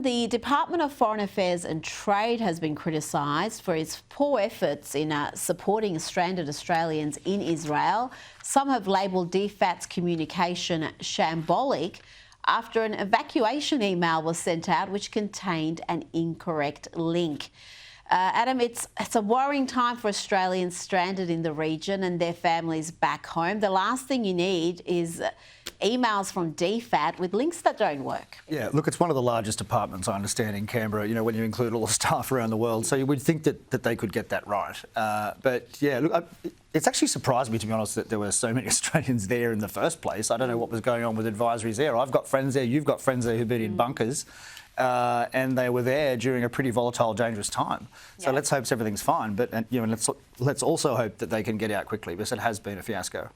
The Department of Foreign Affairs and Trade has been criticised for its poor efforts in supporting stranded Australians in Israel. Some have labelled DFAT's communication shambolic after an evacuation email was sent out which contained an incorrect link. Adam, it's a worrying time for Australians stranded in the region and their families back home. The last thing you need is emails from DFAT with links that don't work. Yeah, look, it's one of the largest departments, I understand, in Canberra, you know, when you include all the staff around the world. So you would think that they could get that right. But, yeah, look, it's actually surprised me, to be honest, that there were so many Australians there in the first place. I don't know what was going on with advisories there. I've got friends there, you've got friends there who've been in bunkers. And they were there during a pretty volatile, dangerous time. So let's hope everything's fine. But let's also hope that they can get out quickly, because it has been a fiasco.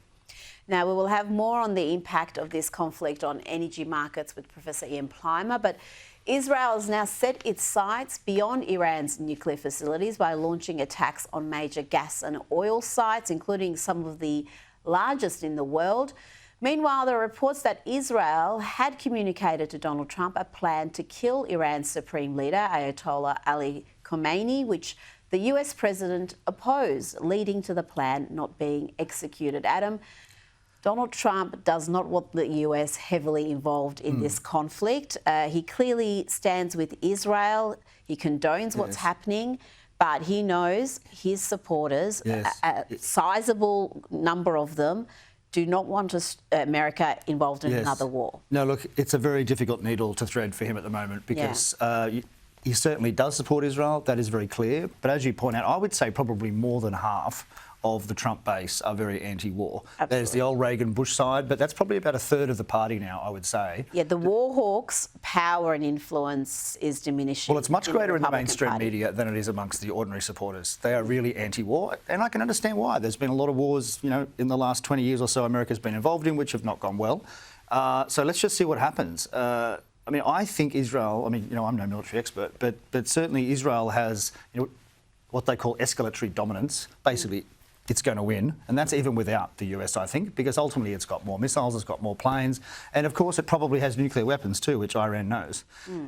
Now, we will have more on the impact of this conflict on energy markets with Professor Ian Plimer, but Israel has now set its sights beyond Iran's nuclear facilities by launching attacks on major gas and oil sites, including some of the largest in the world. Meanwhile, there are reports that Israel had communicated to Donald Trump a plan to kill Iran's supreme leader, Ayatollah Ali Khamenei, which the US president opposed, leading to the plan not being executed. Adam, Donald Trump does not want the US heavily involved in this conflict. He clearly stands with Israel. He condones what's happening, but he knows his supporters, a sizable number of them, do not want America involved in another war. No, look, it's a very difficult needle to thread for him at the moment, because he certainly does support Israel. That is very clear. But as you point out, I would say probably more than half of the Trump base are very anti-war. There's the old Reagan-Bush side, but that's probably about a third of the party now, I would say. Yeah, the war hawks' power and influence is diminishing. Well, it's much greater in the mainstream media than it is amongst the ordinary supporters. They are really anti-war, and I can understand why. There's been a lot of wars, you know, in the last 20 years or so America's been involved in, which have not gone well. So let's just see what happens. I mean, I think Israel, I'm no military expert, but certainly Israel has, what they call escalatory dominance. Basically, it's going to win, and that's even without the US, I think, because ultimately it's got more missiles, it's got more planes, and of course it probably has nuclear weapons too, which Iran knows.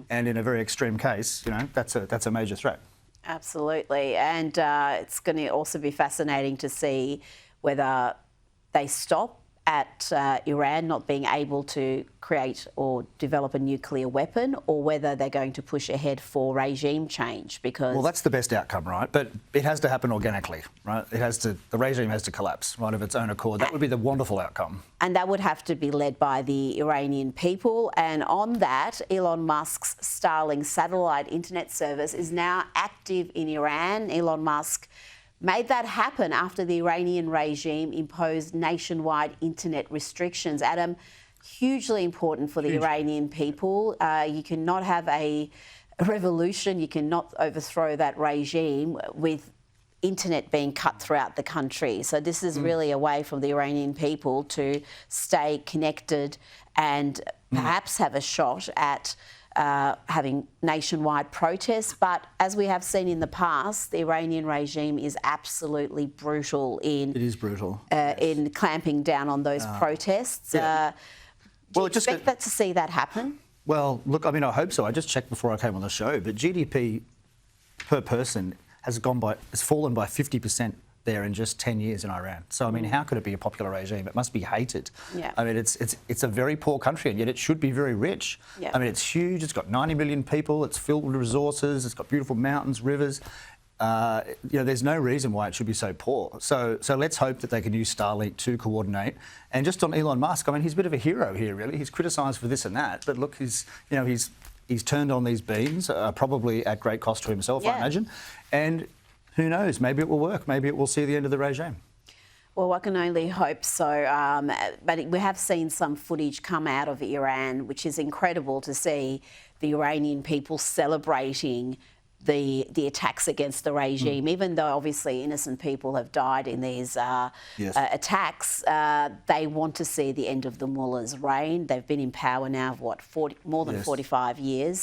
And in a very extreme case, that's a major threat. Absolutely, and it's going to also be fascinating to see whether they stop at Iran not being able to create or develop a nuclear weapon, or whether they're going to push ahead for regime change, because... Well, that's the best outcome, right? But it has to happen organically, right? The regime has to collapse, right, of its own accord. That would be the wonderful outcome. And that would have to be led by the Iranian people. And on that, Elon Musk's Starlink satellite internet service is now active in Iran. Elon Musk made that happen after the Iranian regime imposed nationwide internet restrictions. Adam, hugely important for the Iranian people. You cannot have a revolution, you cannot overthrow that regime with internet being cut throughout the country. So this is really a way for the Iranian people to stay connected and perhaps have a shot at having nationwide protests. But as we have seen in the past, the Iranian regime is absolutely brutal in... It is brutal. In clamping down on those protests. Do you expect to see that happen? Well, look, I hope so. I just checked before I came on the show, but GDP per person has fallen by 50% there in just 10 years in Iran. So, how could it be a popular regime? It must be hated. Yeah. It's a very poor country, and yet it should be very rich. Yeah. It's huge. It's got 90 million people. It's filled with resources. It's got beautiful mountains, rivers. There's no reason why it should be so poor. So let's hope that they can use Starlink to coordinate. And just on Elon Musk, he's a bit of a hero here, really. He's criticised for this and that, but look, he's turned on these beams, probably at great cost to himself, I imagine. And who knows? Maybe it will work. Maybe it will see the end of the regime. Well, I can only hope so. But we have seen some footage come out of Iran, which is incredible to see the Iranian people celebrating the attacks against the regime, even though obviously innocent people have died in these attacks. They want to see the end of the mullah's reign. They've been in power now for more than 45 years.